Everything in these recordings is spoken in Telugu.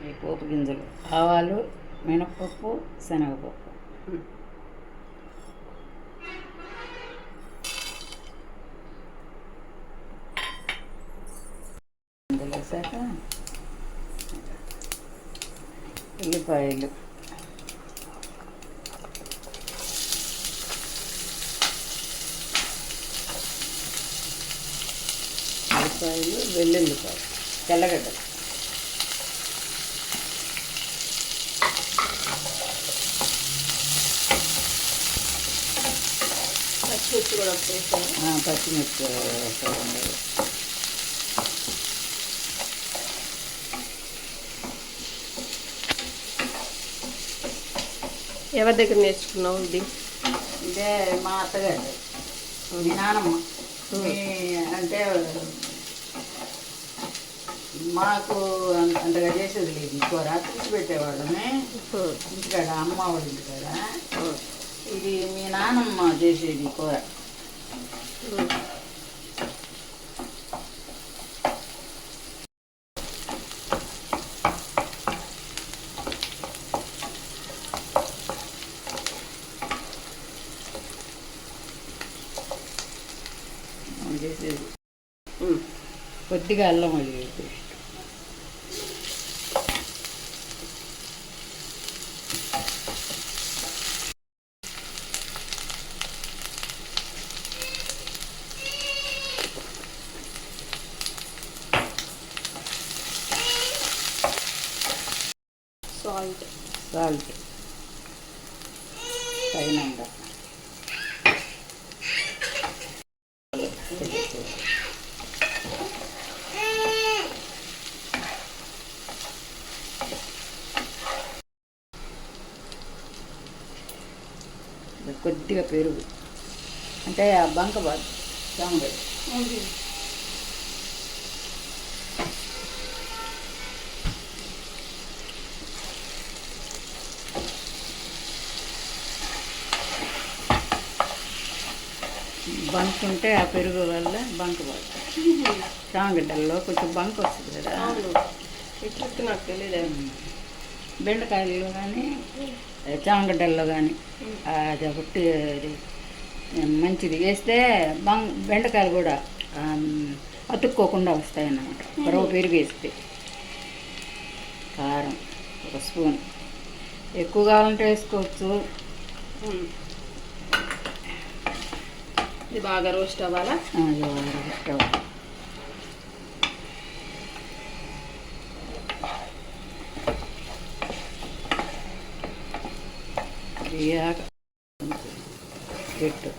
ఈ పోపు గింజలు ఆవాలు, మినపప్పు, శనగపప్పు. ఇందులో వేసాక ఉల్లిపాయలు, వెల్లుల్లిపాయలు, తెల్లగడ్డలు, పచ్చిమిర్చి కూడా వేసాను. పచ్చిమిర్చి వేసుకోండి. ఎవరి దగ్గర నేర్చుకున్నావు ఇది? ఇదే మా అత్తగారు, మీ నానమ్మ. అంటే మాకు అంతగా చేసేది లేదు, కూర తీసి పెట్టేవాళ్ళమే ఇంటికాడ, అమ్మ వాళ్ళ ఇంటికాడ. ఇది మీ నానమ్మ చేసేది కూర. చేసేది కొద్దిగా అల్లం వెల్లుల్లి పేస్ట్, సాల్ట్ తగినంత, కొద్దిగా పెరుగు, అంటే ఆ బంకబాద్ సాంబార్. బంక్ ఉంటే ఆ పెరుగు వల్ల బంకబాద్. చామగడ్డల్లో కొంచెం బంక్ వస్తుంది కదా. ఇట్లా నాకు తెలియదు. బెండకాయల్లో కానీ చామగడ్డల్లో కానీ అది ఒకటి మంచిది వేస్తే బెండకాయలు కూడా అతుక్కోకుండా వస్తాయి అన్నమాట. పొరవ పెరుగు వేస్తే. కారం 1 స్పూన్, ఎక్కువ కావాలంటే వేసుకోవచ్చు. ఇది బాగా రోస్ట్ అవ్వాలా? రోస్ట్ అవ్వాలి. గట్టి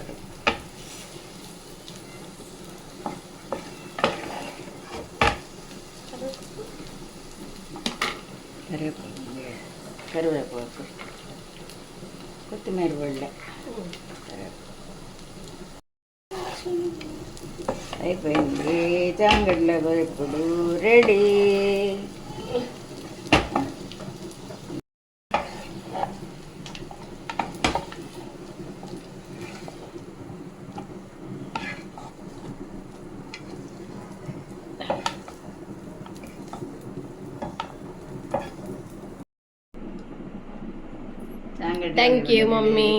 కరివేపాకు, కొత్తిమీర బళ్ళ, అయిపోయింది. చామగడ్డల ఇప్పుడు రెడీ. Thank you mummy.